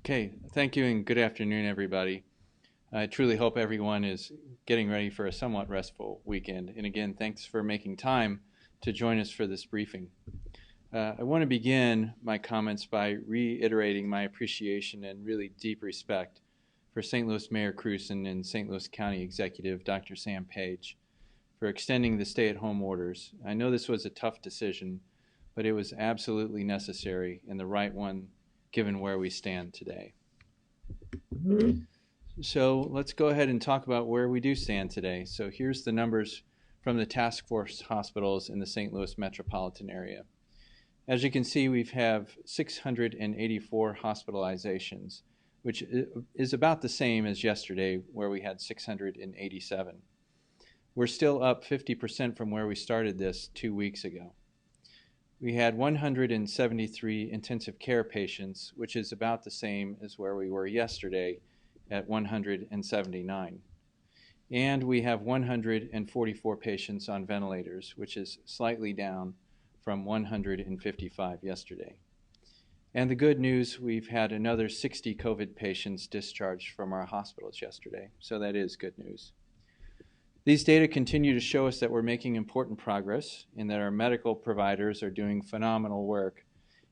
Okay, thank you and good afternoon, everybody. I truly hope everyone is getting ready for a somewhat restful weekend. And again, thanks for making time to join us for this briefing. I want to begin my comments by reiterating my appreciation and really deep respect for St. Louis Mayor Crewson and St. Louis County Executive Dr. Sam Page for extending the stay-at-home orders. I know this was a tough decision, but it was absolutely necessary and the right one given where we stand today. So let's go ahead and talk about where we do stand today. So here's the numbers from the task force hospitals in the St. Louis metropolitan area. As you can see, we have 684 hospitalizations, which is about the same as yesterday, where we had 687. We're still up 50% from where we started this 2 weeks ago. We had 173 intensive care patients, which is about the same as where we were yesterday at 179. And we have 144 patients on ventilators, which is slightly down from 155 yesterday. And the good news, we've had another 60 COVID patients discharged from our hospitals yesterday, so that is good news. These data continue to show us that we're making important progress and that our medical providers are doing phenomenal work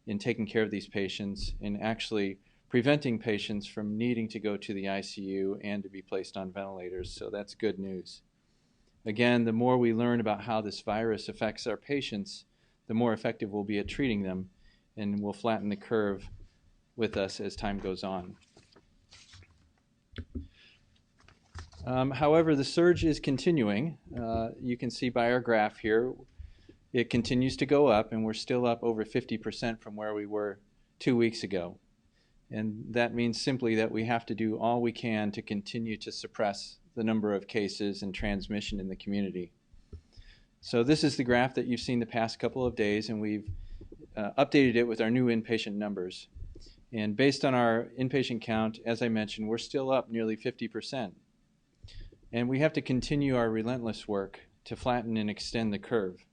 in taking care of these patients and actually preventing patients from needing to go to the ICU and to be placed on ventilators, so that's good news. Again, the more we learn about how this virus affects our patients, the more effective we'll be at treating them, and we'll flatten the curve with us as time goes on. However, the surge is continuing. You can see by our graph here, it continues to go up, and we're still up over 50% from where we were 2 weeks ago. And that means simply that we have to do all we can to continue to suppress the number of cases and transmission in the community. So this is the graph that you've seen the past couple of days, and we've updated it with our new inpatient numbers. And based on our inpatient count, as I mentioned, we're still up nearly 50%. And we have to continue our relentless work to flatten and extend the curve.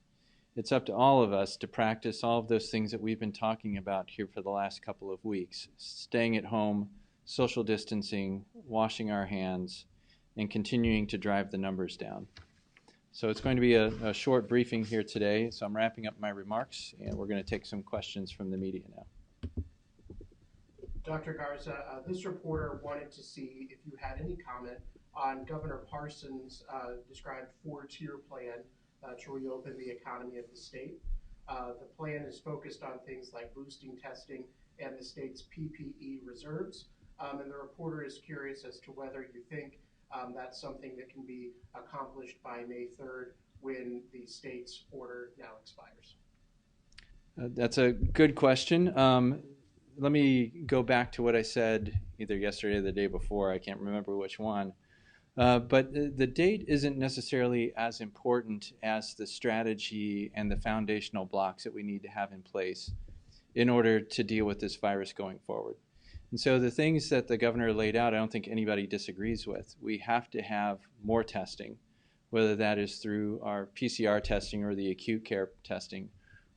It's up to all of us to practice all of those things that we've been talking about here for the last couple of weeks. Staying at home, social distancing, washing our hands, and continuing to drive the numbers down. So it's going to be a short briefing here today, so I'm wrapping up my remarks, and we're going to take some questions from the media now. Dr. Garza, this reporter wanted to see if you had any comment on Governor Parsons' described four-tier plan to reopen the economy of the state. The plan is focused on things like boosting testing and the state's PPE reserves. And the reporter is curious as to whether you think that's something that can be accomplished by May 3rd when the state's order now expires. That's a good question. Let me go back to what I said either yesterday or the day before. I can't remember which one. But the date isn't necessarily as important as the strategy and the foundational blocks that we need to have in place in order to deal with this virus going forward. And so the things that the governor laid out, I don't think anybody disagrees with. We have to have more testing, whether that is through our PCR testing or the acute care testing,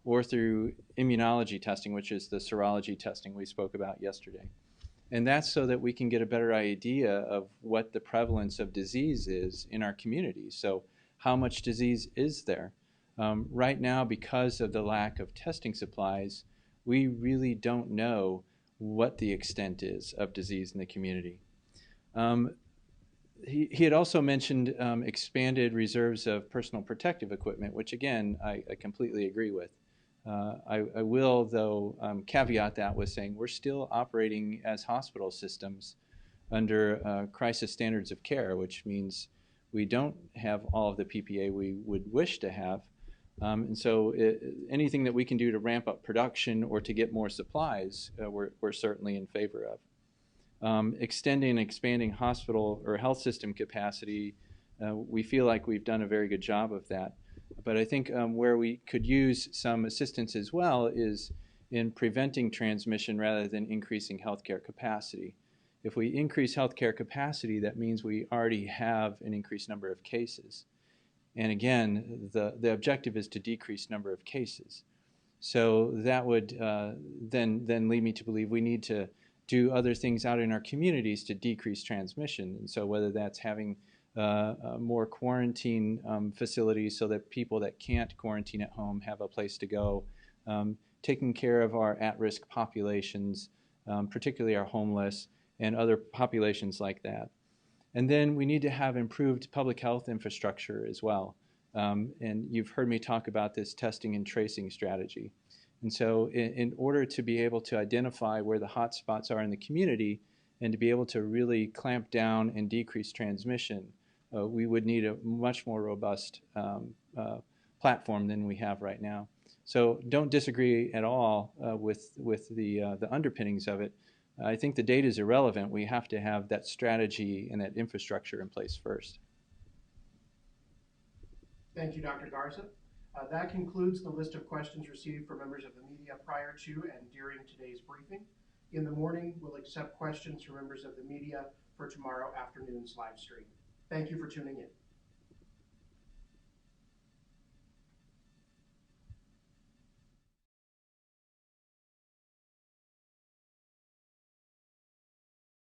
or through immunology testing, which is the serology testing we spoke about yesterday. And that's so that we can get a better idea of what the prevalence of disease is in our community. So how much disease is there? Right now, because of the lack of testing supplies, we really don't know what the extent is of disease in the community. He had also mentioned expanded reserves of personal protective equipment, which again, I completely agree with. I will, though, caveat that with saying we're still operating as hospital systems under crisis standards of care, which means we don't have all of the PPE we would wish to have. And so anything that we can do to ramp up production or to get more supplies, we're certainly in favor of. Extending and expanding hospital or health system capacity, we feel like we've done a very good job of that. But I think where we could use some assistance as well is in preventing transmission rather than increasing healthcare capacity. If we increase healthcare capacity, that means we already have an increased number of cases. And again, the objective is to decrease number of cases. So that would then lead me to believe we need to do other things out in our communities to decrease transmission. And so whether that's having more quarantine facilities so that people that can't quarantine at home have a place to go, taking care of our at-risk populations, particularly our homeless and other populations like that. And then we need to have improved public health infrastructure as well. And you've heard me talk about this testing and tracing strategy. And so in order to be able to identify where the hot spots are in the community and to be able to really clamp down and decrease transmission, we would need a much more robust platform than we have right now. So don't disagree at all with the underpinnings of it. I think the data is irrelevant. We have to have that strategy and that infrastructure in place first. Thank you, Dr. Garza. That concludes the list of questions received from members of the media prior to and during today's briefing. In the morning, we'll accept questions from members of the media for tomorrow afternoon's live stream. Thank you for tuning in.